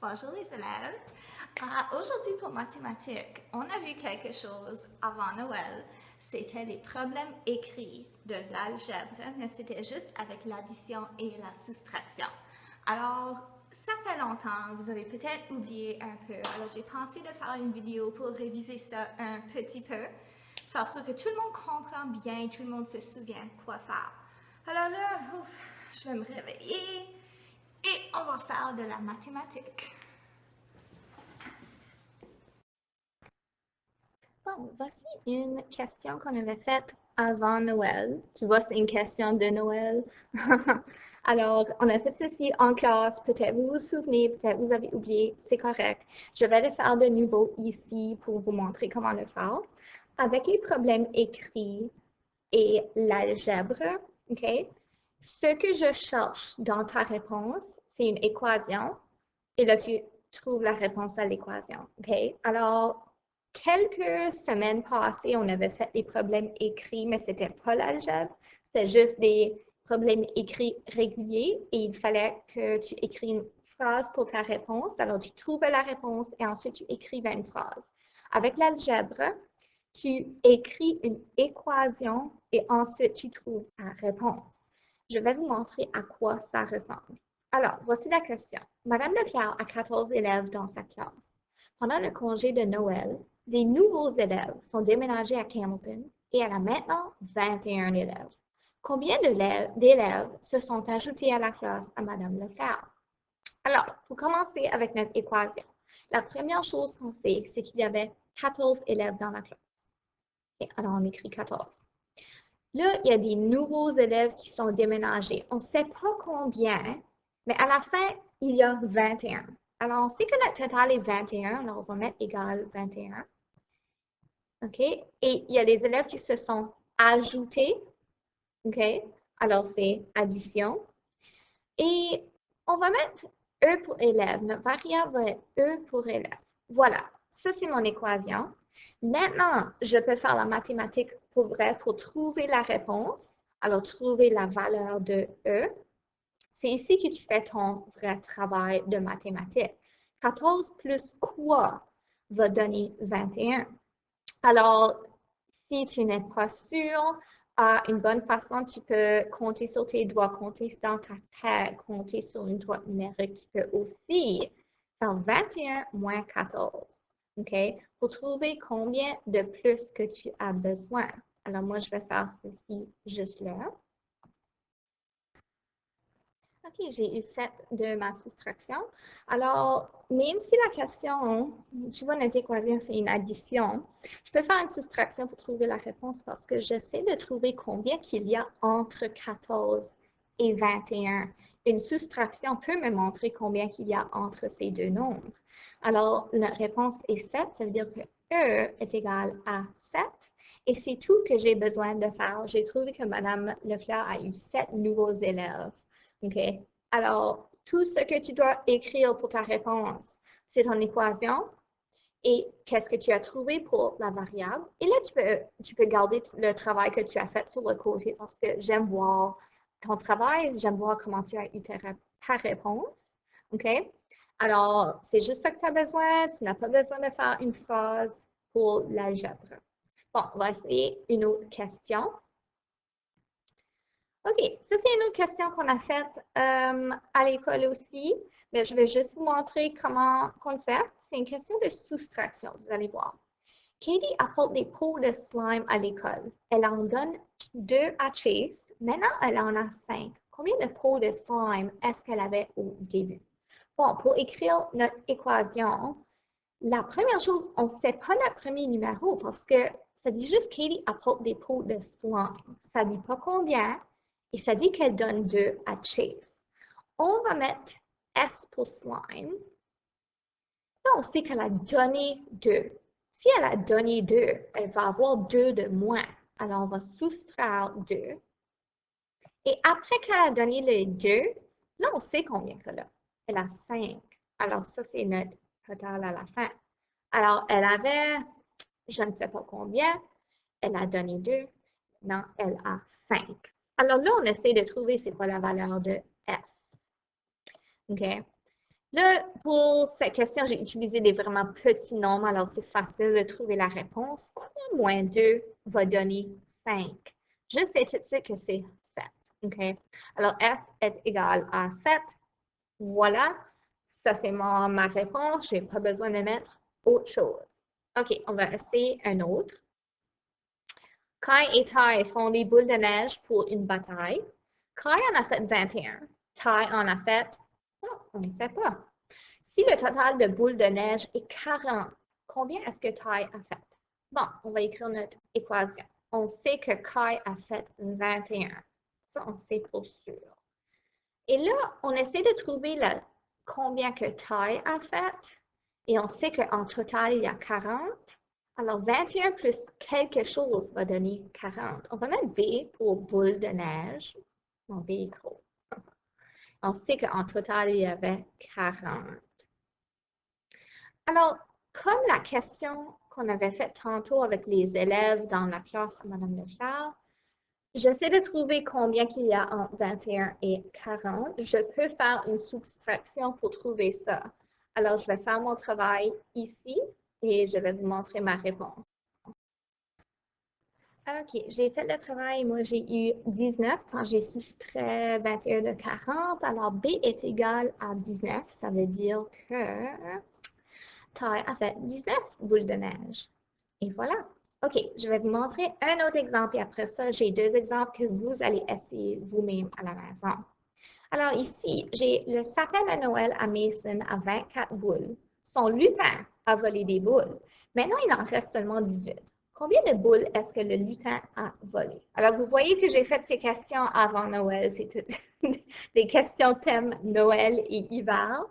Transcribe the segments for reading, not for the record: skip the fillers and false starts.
Bonjour les élèves. Aujourd'hui pour mathématiques, on a vu quelque chose avant Noël. C'était les problèmes écrits de l'algèbre, mais c'était juste avec l'addition et la soustraction. Alors, ça fait longtemps, vous avez peut-être oublié un peu. Alors, j'ai pensé de faire une vidéo pour réviser ça un petit peu, faire sûr que tout le monde comprend bien, tout le monde se souvient quoi faire. Alors là, je vais me réveiller. Et on va faire de la mathématique. Bon, voici une question qu'on avait faite avant Noël. Tu vois, c'est une question de Noël. Alors, on a fait ceci en classe. Peut-être vous vous souvenez, peut-être vous avez oublié. C'est correct. Je vais le faire de nouveau ici pour vous montrer comment le faire. Avec les problèmes écrits et l'algèbre, OK? Ce que je cherche dans ta réponse, c'est une équation. Et là, tu trouves la réponse à l'équation. OK? Alors, quelques semaines passées, on avait fait des problèmes écrits, mais ce n'était pas l'algèbre. C'était juste des problèmes écrits réguliers et il fallait que tu écris une phrase pour ta réponse. Alors, tu trouvais la réponse et ensuite tu écrivais une phrase. Avec l'algèbre, tu écris une équation et ensuite tu trouves la réponse. Je vais vous montrer à quoi ça ressemble. Alors, voici la question. Madame Leclerc a 14 élèves dans sa classe. Pendant le congé de Noël, les nouveaux élèves sont déménagés à Hamilton et elle a maintenant 21 élèves. Combien d'élèves se sont ajoutés à la classe à Madame Leclerc? Alors, pour commencer avec notre équation, la première chose qu'on sait, c'est qu'il y avait 14 élèves dans la classe. Et alors, on écrit 14. Là, il y a des nouveaux élèves qui sont déménagés. On ne sait pas combien, mais à la fin, il y a 21. Alors, on sait que notre total est 21, alors on va mettre égal 21. OK? Et il y a des élèves qui se sont ajoutés. OK? Alors, c'est addition. Et on va mettre E pour élève. Notre variable va être E pour élève. Voilà. Ça, c'est mon équation. Maintenant, je peux faire la mathématique pour vrai pour trouver la réponse. Alors, trouver la valeur de E. C'est ici que tu fais ton vrai travail de mathématiques. 14 plus quoi va donner 21? Alors, si tu n'es pas sûr, une bonne façon, tu peux compter sur tes doigts, compter dans ta tête, compter sur une droite numérique. Tu peux aussi faire 21 moins 14. OK? Pour trouver combien de plus que tu as besoin. Alors, moi, je vais faire ceci juste là. OK, j'ai eu 7 de ma soustraction. Alors, même si la question, tu vois, notre équation, c'est une addition, je peux faire une soustraction pour trouver la réponse parce que j'essaie de trouver combien qu'il y a entre 14 et 21. Une soustraction peut me montrer combien qu'il y a entre ces deux nombres. Alors, la réponse est 7, ça veut dire que E est égal à 7. Et c'est tout que j'ai besoin de faire. J'ai trouvé que Mme Leclerc a eu 7 nouveaux élèves. OK? Alors, tout ce que tu dois écrire pour ta réponse, c'est ton équation et qu'est-ce que tu as trouvé pour la variable. Et là, tu peux garder le travail que tu as fait sur le côté parce que j'aime voir ton travail, j'aime voir comment tu as eu ta réponse. OK? Alors, c'est juste ça que tu as besoin. Tu n'as pas besoin de faire une phrase pour l'algèbre. Bon, on va essayer une autre question. OK, ça c'est une autre question qu'on a faite à l'école aussi, mais je vais juste vous montrer comment on le fait. C'est une question de soustraction, vous allez voir. Katie apporte des pots de slime à l'école. Elle en donne 2 à Chase. Maintenant, elle en a 5. Combien de pots de slime est-ce qu'elle avait au début? Bon, pour écrire notre équation, la première chose, on ne sait pas notre premier numéro parce que ça dit juste Katie apporte des pots de slime. Ça ne dit pas combien. Et ça dit qu'elle donne 2 à Chase. On va mettre S pour slime. Là, on sait qu'elle a donné 2. Si elle a donné 2, elle va avoir 2 de moins. Alors, on va soustraire 2. Et après qu'elle a donné les 2, là, on sait combien qu'elle a. Elle a 5. Alors, ça, c'est notre total à la fin. Alors, elle avait, je ne sais pas combien, elle a donné 2. Non, elle a 5. Alors là, on essaie de trouver c'est quoi la valeur de S. OK? Là, pour cette question, j'ai utilisé des vraiment petits nombres, alors c'est facile de trouver la réponse. Quoi moins 2 va donner 5? Je sais tout de suite que c'est 7. OK? Alors, S est égal à 7. Voilà. Ça, c'est ma réponse. Je n'ai pas besoin de mettre autre chose. OK, on va essayer un autre. Kai et Tai font des boules de neige pour une bataille. Kai en a fait 21. Tai en a fait, oh, on ne sait pas. Si le total de boules de neige est 40, combien est-ce que Tai a fait? Bon, on va écrire notre équation. On sait que Kai a fait 21. Ça, on sait pour sûr. Et là, on essaie de trouver combien que Tai a fait. Et on sait qu'en total, il y a 40. Alors, 21 plus quelque chose va donner 40. On va mettre B pour boule de neige. Non, B est trop. On sait qu'en total, il y avait 40. Alors, comme la question qu'on avait faite tantôt avec les élèves dans la classe à Mme Leclerc, j'essaie de trouver combien qu'il y a entre 21 et 40. Je peux faire une soustraction pour trouver ça. Alors, je vais faire mon travail ici et je vais vous montrer ma réponse. OK, j'ai fait le travail. Moi, j'ai eu 19 quand j'ai soustrait 21 de 40. Alors, B est égal à 19. Ça veut dire que Tai a fait 19 boules de neige. Et voilà. OK, je vais vous montrer un autre exemple et après ça, j'ai deux exemples que vous allez essayer vous-même à la maison. Alors ici, j'ai le sapin de Noël à Mason à 24 boules. Son lutin a volé des boules. Maintenant, il en reste seulement 18. Combien de boules est-ce que le lutin a volé? Alors, vous voyez que j'ai fait ces questions avant Noël. C'est toutes des questions thème Noël et hiver.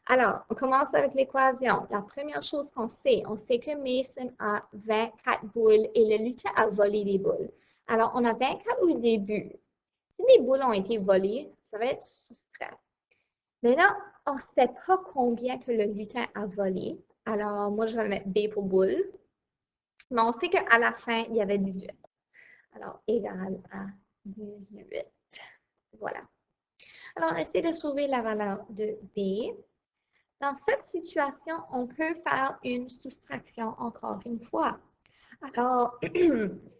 Alors, on commence avec l'équation. La première chose on sait que Mason a 24 boules et le lutin a volé des boules. Alors, on a 24 au début. Si les boules ont été volées, ça va être soustrait. Maintenant, on ne sait pas combien que le lutin a volé. Alors, moi, je vais mettre B pour boule. Mais on sait qu'à la fin, il y avait 18. Alors, égal à 18. Voilà. Alors, on essaie de trouver la valeur de B. Dans cette situation, on peut faire une soustraction encore une fois. Alors,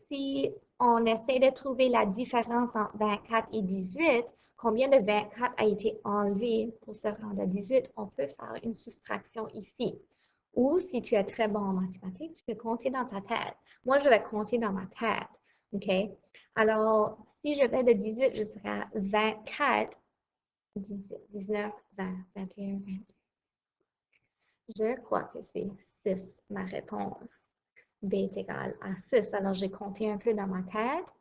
si on essaie de trouver la différence entre 24 et 18, combien de 24 a été enlevé pour se rendre à 18, on peut faire une soustraction ici. Ou si tu es très bon en mathématiques, tu peux compter dans ta tête. Moi, je vais compter dans ma tête. OK? Alors, si je vais de 18 jusqu'à 24, 18, 19, 20, 21, 22. Je crois que c'est 6, ma réponse. B est égal à 6. Alors, j'ai compté un peu dans ma tête.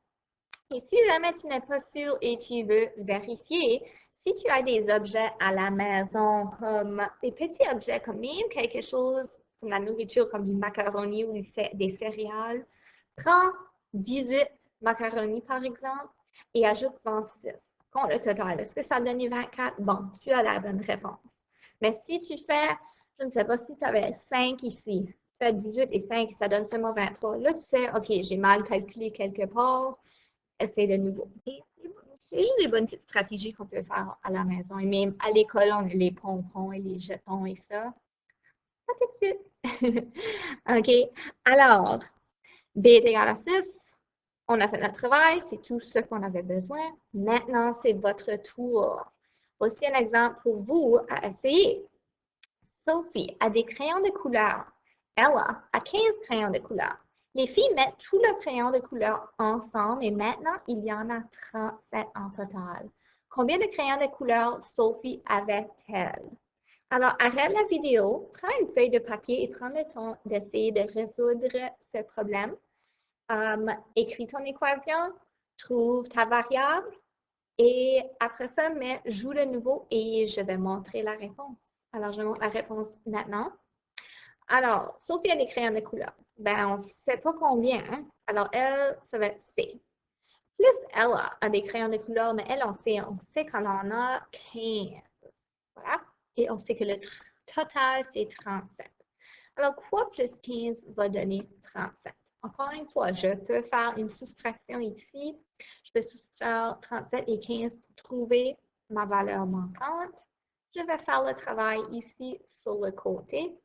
Et si jamais tu n'es pas sûr et tu veux vérifier, si tu as des objets à la maison, comme des petits objets, comme même quelque chose comme la nourriture, comme du macaroni ou des céréales, prends 18 macaronis, par exemple, et ajoute-en 6. Compte le total. Est-ce que ça donne 24? Bon, tu as la bonne réponse. Mais si tu fais, je ne sais pas si tu avais 5 ici, tu fais 18 et 5, ça donne seulement 23. Là, tu sais, OK, j'ai mal calculé quelque part, essaie de nouveau. C'est juste des bonnes petites stratégies qu'on peut faire à la maison. Et même à l'école, on a les pompons et les jetons et ça. Pas tout de suite. OK. Alors, B est égal à 6. On a fait notre travail, c'est tout ce qu'on avait besoin. Maintenant, c'est votre tour. Voici un exemple pour vous à essayer. Sophie a des crayons de couleur. Ella a 15 crayons de couleur. Les filles mettent tous leurs crayons de couleur ensemble et maintenant, il y en a 37 en total. Combien de crayons de couleur Sophie avait-elle? Alors, arrête la vidéo, prends une feuille de papier et prends le temps d'essayer de résoudre ce problème. Écris ton équation, trouve ta variable et après ça, joue de nouveau et je vais montrer la réponse. Alors, je montre la réponse maintenant. Alors, Sophie a des crayons de couleur. Ben, on ne sait pas combien. Hein? Alors, elle, ça va être C. Plus Ella a des crayons de couleur, mais elle, on sait qu'elle en a 15. Voilà. Et on sait que le total, c'est 37. Alors, quoi plus 15 va donner 37? Encore une fois, je peux faire une soustraction ici. Je peux soustraire 37 et 15 pour trouver ma valeur manquante. Je vais faire le travail ici sur le côté.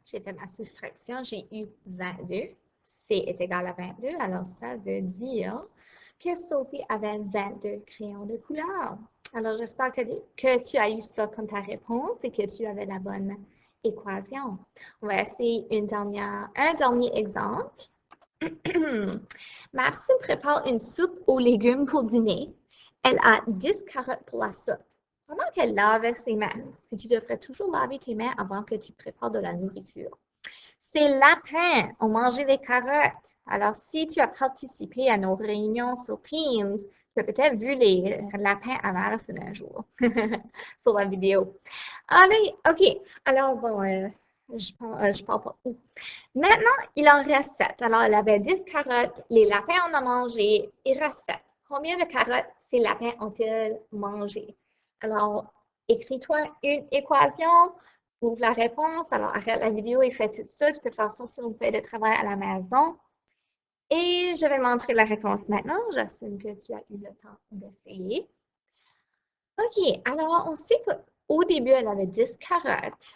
J'ai fait ma soustraction, j'ai eu 22. C est égal à 22, alors ça veut dire que Sophie avait 22 crayons de couleur. Alors, j'espère que tu as eu ça comme ta réponse et que tu avais la bonne équation. On va essayer un dernier exemple. Maxime prépare une soupe aux légumes pour dîner. Elle a 10 carottes pour la soupe. Pendant qu'elle lave ses mains, parce que tu devrais toujours laver tes mains avant que tu prépares de la nourriture. Ces lapins ont mangé les carottes. Alors, si tu as participé à nos réunions sur Teams, tu as peut-être vu les lapins à Madison un jour sur la vidéo. Allez, OK. Alors, bon, je parle pas où. Maintenant, il en reste 7. Alors, il avait 10 carottes. Les lapins en ont mangé. Il reste 7. Combien de carottes ces lapins ont-ils mangé? Alors, écris-toi une équation. Ouvre la réponse. Alors, arrête la vidéo et fais tout ça. Tu peux faire ça sur une feuille de travail à la maison. Et je vais montrer la réponse maintenant. J'assume que tu as eu le temps d'essayer. OK, alors on sait qu'au début, elle avait 10 carottes.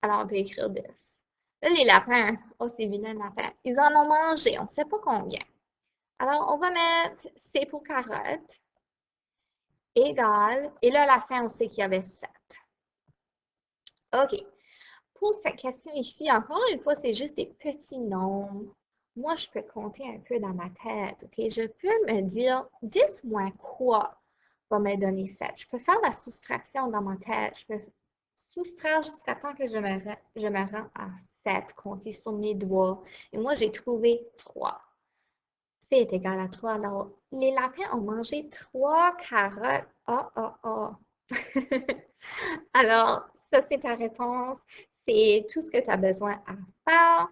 Alors, on peut écrire 10. Là, les lapins, oh, c'est vilain, lapin. Ils en ont mangé, on ne sait pas combien. Alors, on va mettre C pour carotte, égal, et là, à la fin, on sait qu'il y avait 7. OK. Pour cette question ici, encore une fois, c'est juste des petits nombres. Moi, je peux compter un peu dans ma tête, OK? Je peux me dire 10 moins quoi va me donner 7. Je peux faire la soustraction dans ma tête. Je peux soustraire jusqu'à temps que je me rends à 7, compter sur mes doigts. Et moi, j'ai trouvé 3. C est égal à 3. Alors, les lapins ont mangé 3 carottes. Ah, ah, ah. Alors, ça, c'est ta réponse. C'est tout ce que tu as besoin à faire.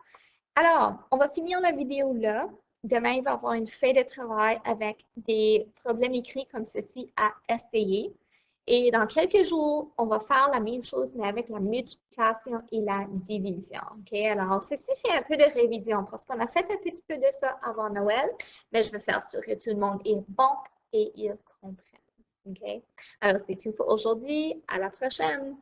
Alors, on va finir la vidéo là. Demain, il va y avoir une feuille de travail avec des problèmes écrits comme ceci à essayer. Et dans quelques jours, on va faire la même chose, mais avec la multiplication et la division. OK? Alors, ceci, c'est un peu de révision parce qu'on a fait un petit peu de ça avant Noël, mais je veux faire sûr que tout le monde est bon et il comprenne. OK? Alors, c'est tout pour aujourd'hui. À la prochaine!